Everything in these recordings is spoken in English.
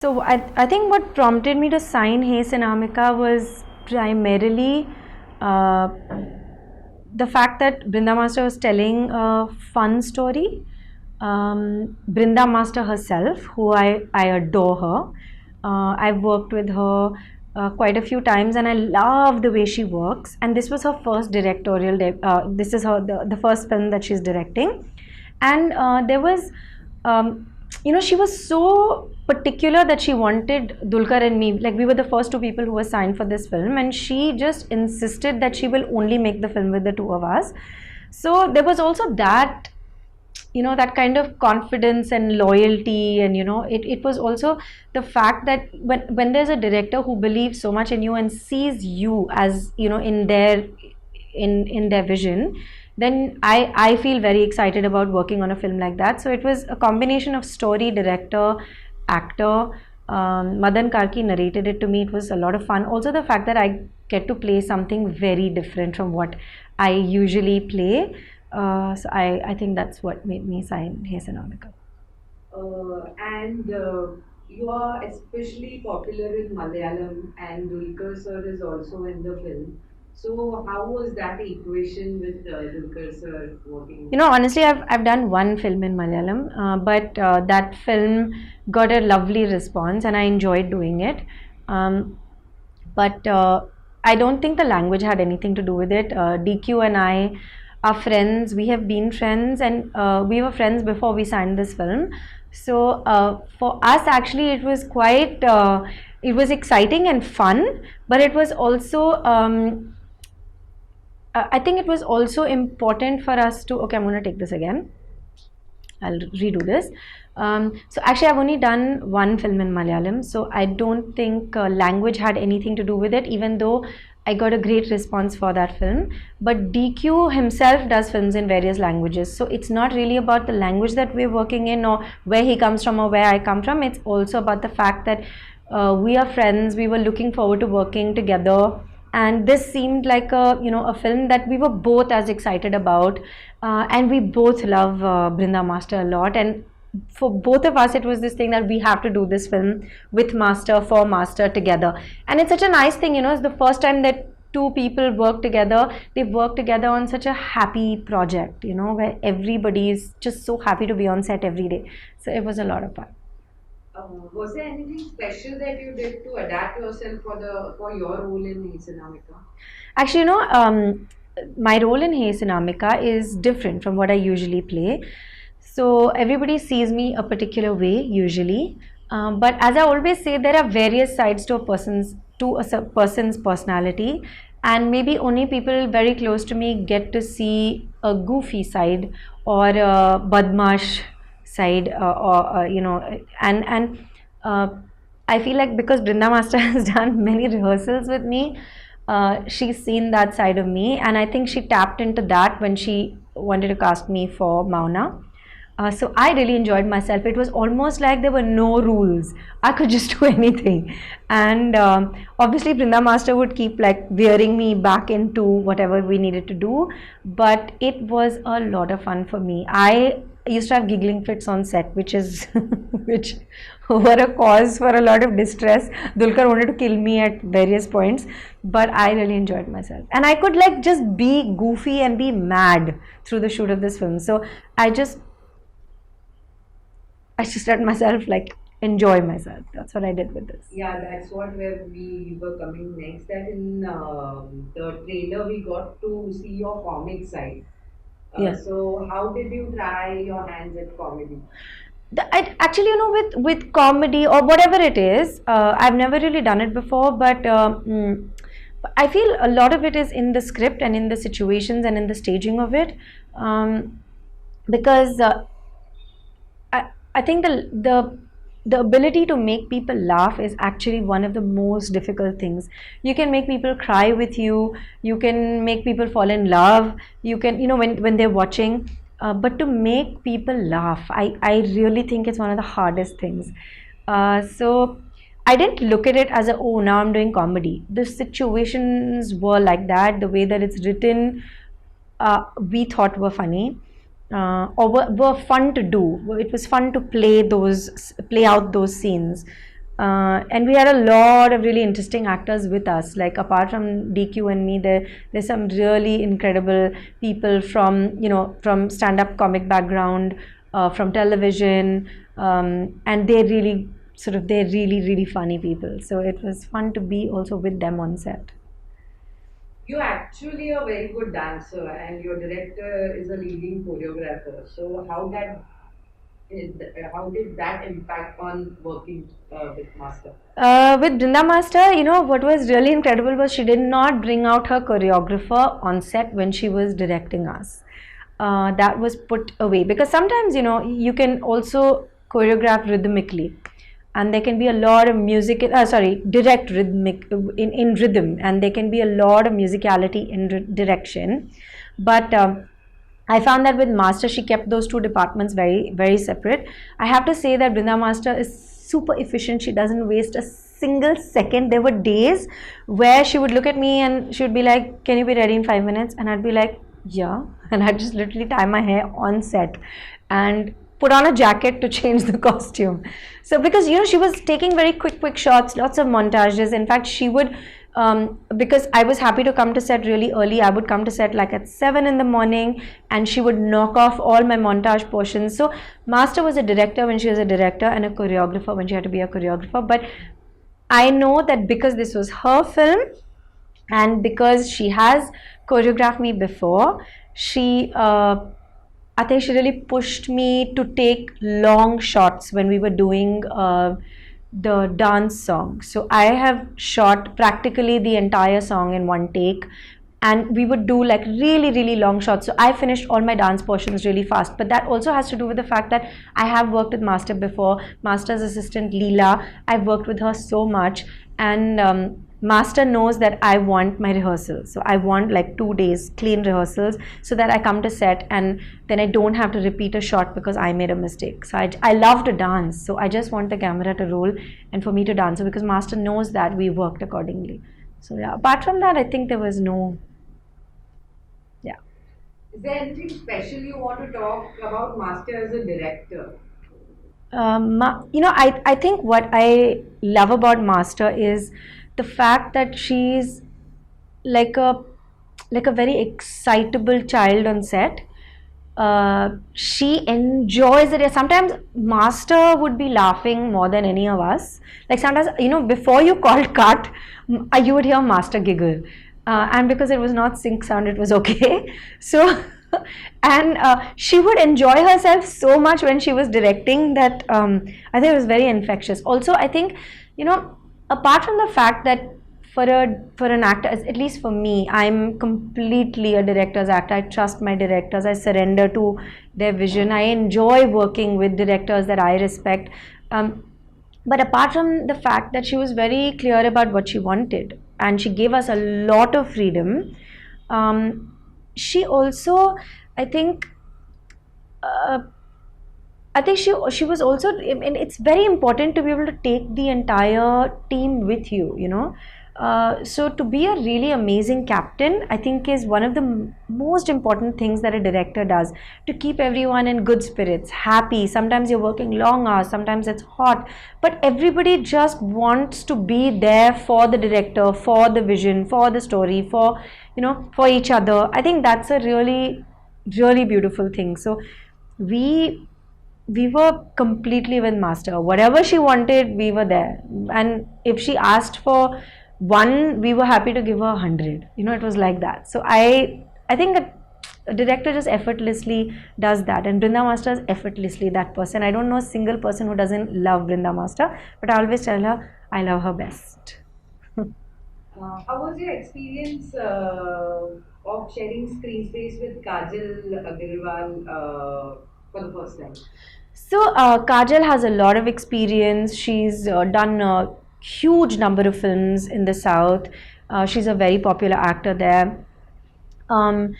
So I think what prompted me to sign Hey Sinamika was primarily uh, the fact that Brinda Master was telling a fun story. Brinda Master herself, who I adore her. I've worked with her quite a few times and I love the way she works. And this was her first directorial, this is the first film that she's directing. And there was she was so particular that she wanted Dulkar and me, like we were the first two people who were signed for this film, and she just insisted that she will only make the film with the two of us. So there was also that, that kind of confidence and loyalty, and it was also the fact that when there's a director who believes so much in you and sees you as, in their vision, then I feel very excited about working on a film like that. So it was a combination of story, director, actor. Madan Karki narrated it to me. It was a lot of fun. Also, the fact that I get to play something very different from what I usually play. So I think that's what made me sign Hey Sinamika. And you are especially popular in Malayalam, and Dulquer sir is also in the film. So how was that equation with Dulquer sir working? Honestly, I've done one film in Malayalam, but that film got a lovely response, and I enjoyed doing it. But I don't think the language had anything to do with it. DQ and I are friends. We have been friends, and we were friends before we signed this film. So for us, actually, it was quite. It was exciting and fun, but it was also. I think it was also important for us to. Okay, I'm going to take this again. I'll redo this. So actually, I've only done one film in Malayalam, so I don't think language had anything to do with it, even though I got a great response for that film. But DQ himself does films in various languages, so it's not really about the language that we're working in or where he comes from or where I come from. It's also about the fact that we are friends. We were looking forward to working together, and this seemed like a film that we were both as excited about, and we both love Brinda Master a lot, and for both of us it was this thing that we have to do this film with Master, for Master, together. And it's such a nice thing, it's the first time that two people work together. They work together on such a happy project, where everybody is just so happy to be on set every day. So it was a lot of fun. Was there anything special that you did to adapt yourself for your role in Isanamika? Actually, my role in Hey Sinamika is different from what I usually play. So everybody sees me a particular way usually, but as I always say, there are various sides to a person's personality, and maybe only people very close to me get to see a goofy side or a badmash side, and uh, I feel like because Brinda Master has done many rehearsals with me, she's seen that side of me, and I think she tapped into that when she wanted to cast me for Mauna. So I really enjoyed myself. It was almost like there were no rules. I could just do anything, and obviously Brinda Master would keep like veering me back into whatever we needed to do. But it was a lot of fun for me. I used to have giggling fits on set, which is which were a cause for a lot of distress. Dulkar wanted to kill me at various points, but I really enjoyed myself, and I could like just be goofy and be mad through the shoot of this film. So I just I just let myself like enjoy myself. That's what I did with this. Yeah, that's what where we were coming next. That in the trailer we got to see your comic side. Yeah. So how did you try your hands at comedy? Actually, with comedy or whatever it is, I've never really done it before, but I feel a lot of it is in the script and in the situations and in the staging of it, because I think the ability to make people laugh is actually one of the most difficult things. You can make people cry with you. You can make people fall in love. You can, when they're watching. But to make people laugh, I really think it's one of the hardest things. So I didn't look at it as a, oh, now I'm doing comedy. The situations were like that. The way that it's written, we thought were funny, or were fun to do. It was fun to play out those scenes. And we had a lot of really interesting actors with us. Like apart from DQ and me, there's some really incredible people from from stand-up comic background, from television, and they're really funny people. So it was fun to be also with them on set. You're actually a very good dancer, and your director is a leading choreographer. So how did that impact on working with Master? With Brinda Master, what was really incredible was she did not bring out her choreographer on set when she was directing us. That was put away because sometimes, you can also choreograph rhythmically, and there can be a lot of direct rhythmic in rhythm, and there can be a lot of musicality in direction. But I found that with Master, she kept those two departments very, very separate. I have to say that Brinda Master is super efficient. She doesn't waste a single second. There were days where she would look at me and she would be like, "Can you be ready in 5 minutes?" And I'd be like, "Yeah." And I'd just literally tie my hair on set and put on a jacket to change the costume. So because she was taking very quick shots, lots of montages. In fact, she would because I was happy to come to set really early. I would come to set like at 7 in the morning, and she would knock off all my montage portions. So Master was a director when she was a director, and a choreographer when she had to be a choreographer. But I know that because this was her film, and because she has choreographed me before, I think she really pushed me to take long shots when we were doing the dance song. So I have shot practically the entire song in one take, and we would do like really long shots. So I finished all my dance portions really fast. But that also has to do with the fact that I have worked with Master before. Master's assistant Leela, I've worked with her so much, and Master knows that I want my rehearsals. So I want like 2 days clean rehearsals so that I come to set and then I don't have to repeat a shot because I made a mistake. So I love to dance. So I just want the camera to roll and for me to dance. So because Master knows that, we worked accordingly. So yeah, apart from that, I think there was no, yeah. Is there anything special you want to talk about Master as a director? I think what I love about Master is the fact that she's like a very excitable child on set. She enjoys it. Sometimes Master would be laughing more than any of us. Like sometimes, before you called cut, you would hear Master giggle. And because it was not sync sound, it was okay. So, and she would enjoy herself so much when she was directing that I think it was very infectious. Also, I think, apart from the fact that for an actor, at least for me, I'm completely a director's actor. I trust my directors. I surrender to their vision. I enjoy working with directors that I respect. But apart from the fact that she was very clear about what she wanted and she gave us a lot of freedom, she also, I think, uh, she was also, and it's very important to be able to take the entire team with you, so to be a really amazing captain, I think is one of the most important things that a director does, to keep everyone in good spirits, happy. Sometimes you're working long hours, sometimes it's hot, but everybody just wants to be there for the director, for the vision, for the story, for each other. I think that's a really beautiful thing. So we were completely with Master. Whatever she wanted, we were there. And if she asked for one, we were happy to give her 100. It was like that. So I think a director just effortlessly does that. And Brinda Master is effortlessly that person. I don't know a single person who doesn't love Brinda Master, but I always tell her I love her best. How was your experience of sharing screen space with Kajal Agarwal for the first time? So Kajal has a lot of experience. She's done a huge number of films in the South. She's a very popular actor there. Um,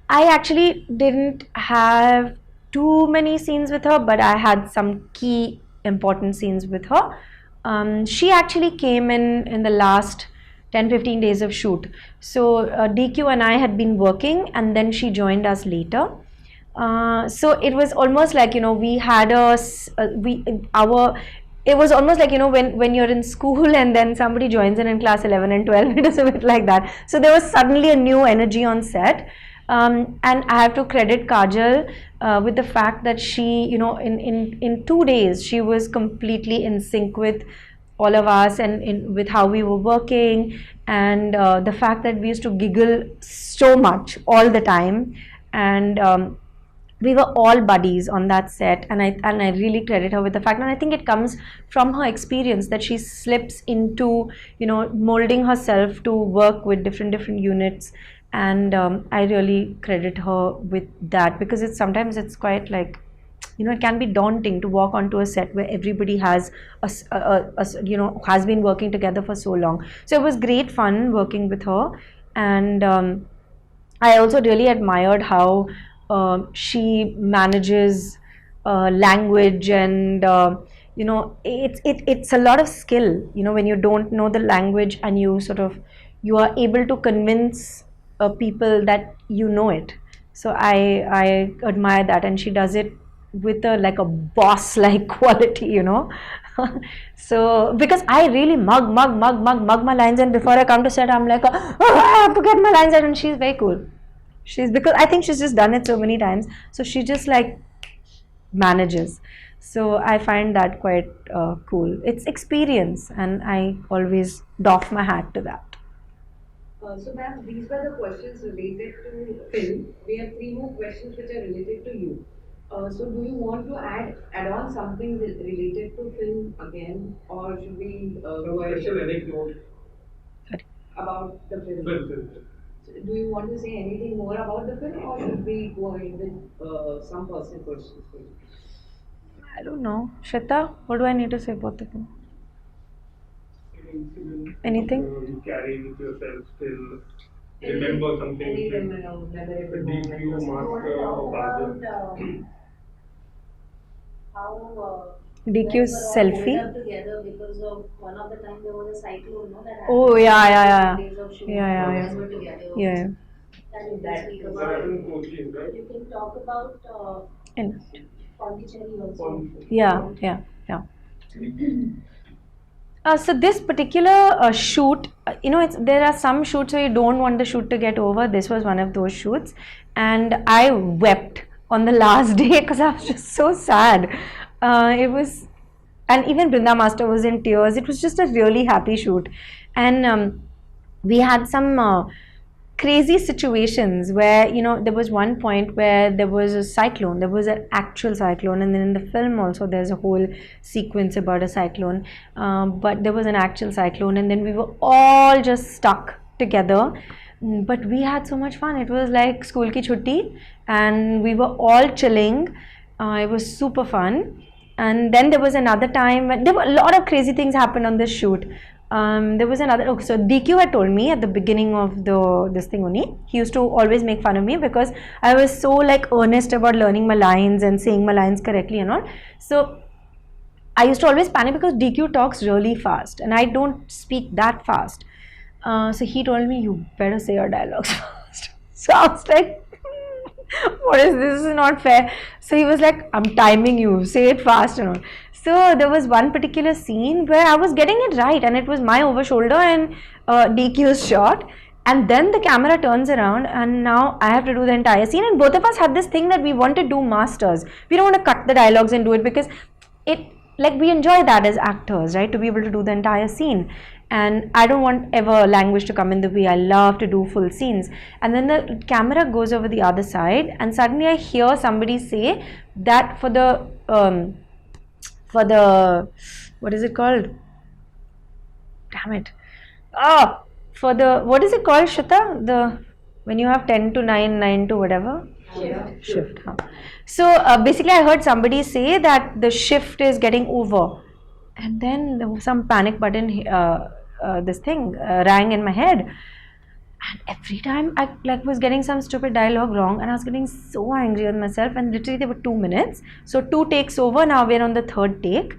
I actually didn't have too many scenes with her, but I had some key important scenes with her. She actually came in the last 10-15 days of shoot. So DQ and I had been working, and then she joined us later. So it was almost like we had we our it was almost like, when you're in school and then somebody joins in class 11 and 12. It was a bit like that. So there was suddenly a new energy on set. And I have to credit Kajal with the fact that she, in 2 days, she was completely in sync with all of us, and with how we were working, and the fact that we used to giggle so much all the time. And we were all buddies on that set, and I really credit her with the fact, and I think it comes from her experience that she slips into, molding herself to work with different units. And I really credit her with that, because it's quite like, it can be daunting to walk onto a set where everybody has has been working together for so long. So it was great fun working with her. And I also really admired how she manages language, and it's a lot of skill. When you don't know the language and you are able to convince people that you know it. So I admire that, and she does it with a boss like quality. So because I really mug my lines, and before I come to set, I'm like, oh, I have to get my lines out, and she's very cool. Because I think she's just done it so many times, so she just like manages. So I find that quite cool. It's experience, and I always doff my hat to that. So, ma'am, these were the questions related to film. We have three more questions which are related to you. So, do you want to add on something related to film again, or should we go ahead about the film? So do you want to say anything more about the film, or should we go ahead with some personal questions? I don't know. Shweta, what do I need to say about the film? Anything? You carry with yourself still. Any- Remember something. Any memorable The deep view moment? master of Kajal. How DQ's selfie. up together because of one of the time there was a cyclone, no, that Oh, happened. yeah. Days of shooting, Yeah, yeah, you yeah. guys were together. Yeah. That you can speak That about. happened in Kochi, right? You can talk about And Pondicherry also. yeah. So this particular shoot, there are some shoots where you don't want the shoot to get over. This was one of those shoots, and I wept on the last day because I was just so sad. It was, and even Brinda Master was in tears. It was just a really happy shoot, and we had some crazy situations where there was one point where there was a cyclone. There was an actual cyclone, and then in the film also there's a whole sequence about a cyclone. But there was an actual cyclone, and then we were all just stuck together. But we had so much fun. It was like school ki chutti, and we were all chilling. It was super fun. And then there was another time when there were a lot of crazy things happened on this shoot. There was another. Okay, so DQ had told me at the beginning of this thing only. He used to always make fun of me because I was so like earnest about learning my lines and saying my lines correctly and all. So I used to always panic because DQ talks really fast and I don't speak that fast. So he told me, you better say your dialogues fast. So I was like, what is this? This is not fair. So he was like, I'm timing you, say it fast and all. So there was one particular scene where I was getting it right, and it was my over shoulder and DQ's shot. And then the camera turns around, and now I have to do the entire scene. And both of us had this thing that we want to do masters. We don't want to cut the dialogues and do it because we enjoy that as actors, right? To be able to do the entire scene. And I don't want ever language to come in the way. I love to do full scenes. And then the camera goes over the other side, and suddenly I hear somebody say that for the what is it called? Damn it. For the, what is it called, Shweta? When you have 10 to 9, 9 to whatever? Shift. Huh. So basically I heard somebody say that the shift is getting over. And then there was some panic button, this thing rang in my head. And every time I was getting some stupid dialogue wrong, and I was getting so angry with myself. And literally there were 2 minutes. So 2 takes over, now we're on the 3rd take.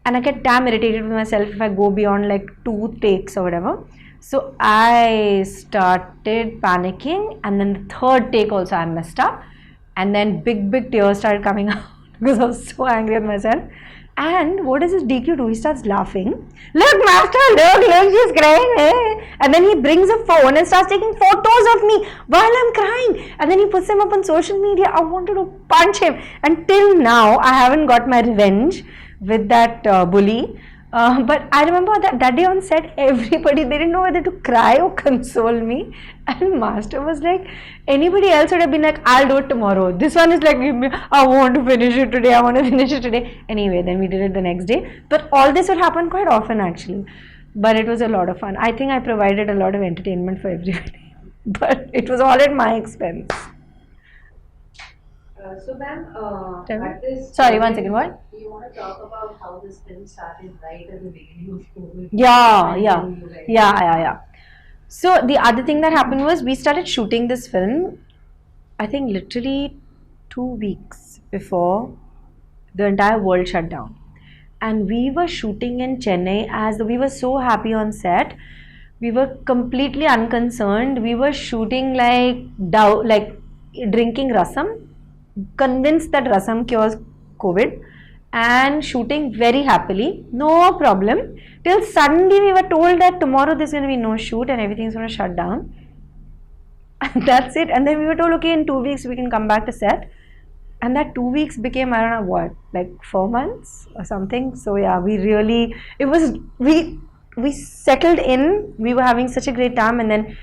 And I get damn irritated with myself if I go beyond 2 takes or whatever. So I started panicking, and then the 3rd take also I messed up. And then big tears started coming out because I was so angry with myself. And what does this DQ do? He starts laughing. Look, master, look, she's crying. Eh? And then he brings a phone and starts taking photos of me while I'm crying. And then he puts them up on social media. I wanted to punch him. Until now, I haven't got my revenge with that bully. But I remember that day on set, everybody, they didn't know whether to cry or console me. And Master was like, anybody else would have been like, I'll do it tomorrow. This one is like, I want to finish it today, I want to finish it today. Anyway, then we did it the next day. But all this would happen quite often actually. But it was a lot of fun. I think I provided a lot of entertainment for everybody. But it was all at my expense. So, ma'am, Tell me. artists. Sorry, one second, what? Do you want to talk about how this film started right at the beginning of COVID? Yeah. So the other thing that happened was we started shooting this film, I think literally 2 weeks before the entire world shut down. And we were shooting in Chennai as we were so happy on set. We were completely unconcerned. We were shooting like drinking rasam, convinced that rasam cures COVID, and shooting very happily, no problem. Till suddenly we were told that tomorrow there's going to be no shoot and everything's going to shut down. And that's it. And then we were told, okay, in 2 weeks we can come back to set. And that 2 weeks became, I don't know what, like 4 months or something. So yeah, we settled in. We were having such a great time, and then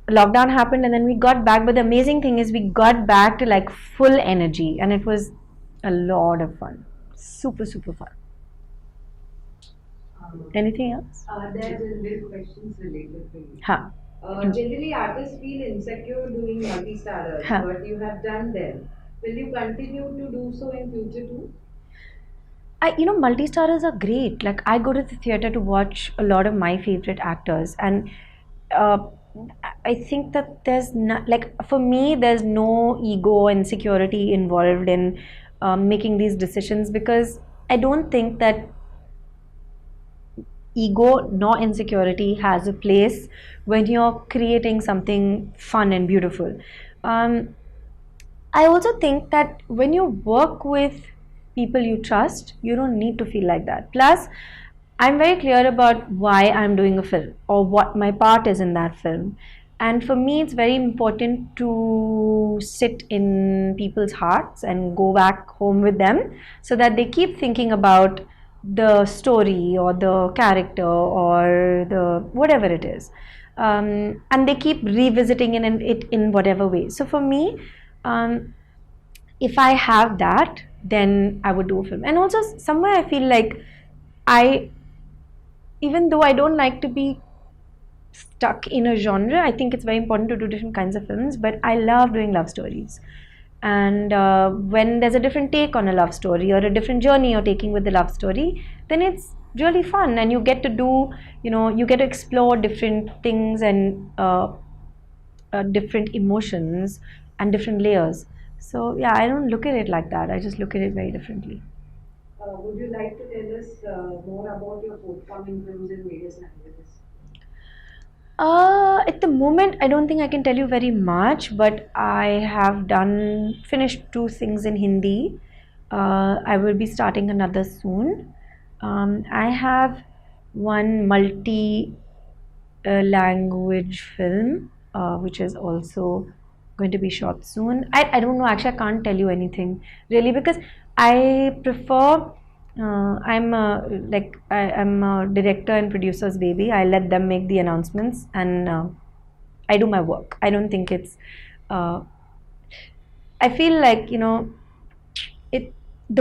lockdown happened, and then we got back. But the amazing thing is we got back to like full energy, and it was a lot of fun. Super fun. Anything else? There are general questions related to you. Ha. Generally, artists feel insecure doing multi-starrers, Huh. but you have done them. Will you continue to do so in future too? Multi-starrers are great. Like, I go to the theater to watch a lot of my favorite actors, and uh, I think that there's not, like, for me, there's no ego and insecurity involved in making these decisions, because I don't think that ego nor insecurity has a place when you're creating something fun and beautiful. I also think that when you work with people you trust, you don't need to feel like that. Plus, I'm very clear about why I'm doing a film or what my part is in that film. And for me, it's very important to sit in people's hearts and go back home with them so that they keep thinking about the story or the character or the whatever it is. And they keep revisiting it in whatever way. So for me, if I have that, then I would do a film. And also, somewhere I feel like even though I don't like to be stuck in a genre, I think it's very important to do different kinds of films. But I love doing love stories. And when there's a different take on a love story or a different journey you're taking with the love story, then it's really fun, and you get to do, you get to explore different things and different emotions and different layers. So yeah, I don't look at it like that. I just look at it very differently. Would you like to tell us more about your forthcoming films in various languages? At the moment, I don't think I can tell you very much, but I have finished 2 things in Hindi. I will be starting another soon. I have one multi-language film, which is also going to be shot soon. I don't know, actually, I can't tell you anything really, because I prefer. I'm a director and producer's baby. I let them make the announcements, and I do my work. I don't think it's. I feel like the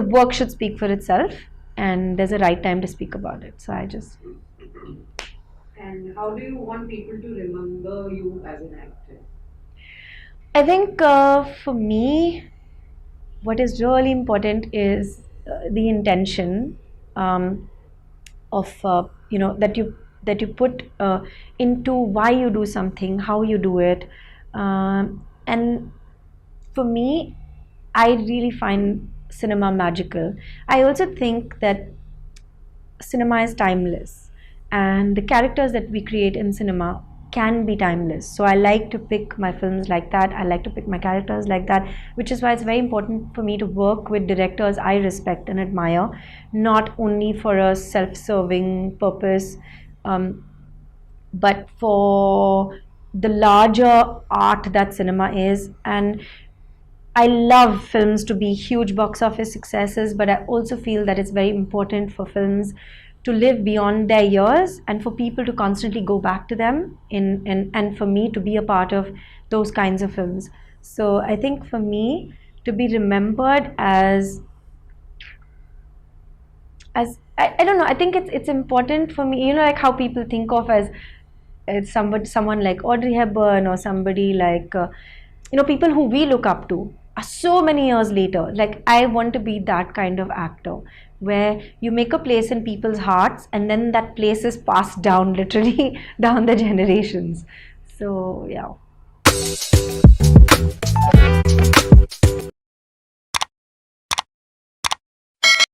work should speak for itself, and there's a right time to speak about it. So I just. And how do you want people to remember you as an actor? I think for me, what is really important is the intention of that you put into why you do something, how you do it, and for me, I really find cinema magical. I also think that cinema is timeless, and the characters that we create in cinema can be timeless. So I like to pick my films like that. I like to pick my characters like that, which is why it's very important for me to work with directors I respect and admire, not only for a self-serving purpose, but for the larger art that cinema is. And I love films to be huge box office successes, but I also feel that it's very important for films to live beyond their years and for people to constantly go back to them and for me to be a part of those kinds of films. So I think for me to be remembered as I don't know, I think it's important for me, like how people think of as someone like Audrey Hepburn or somebody like people who we look up to are so many years later. Like I want to be that kind of actor where you make a place in people's hearts and then that place is passed down literally down the generations. So yeah.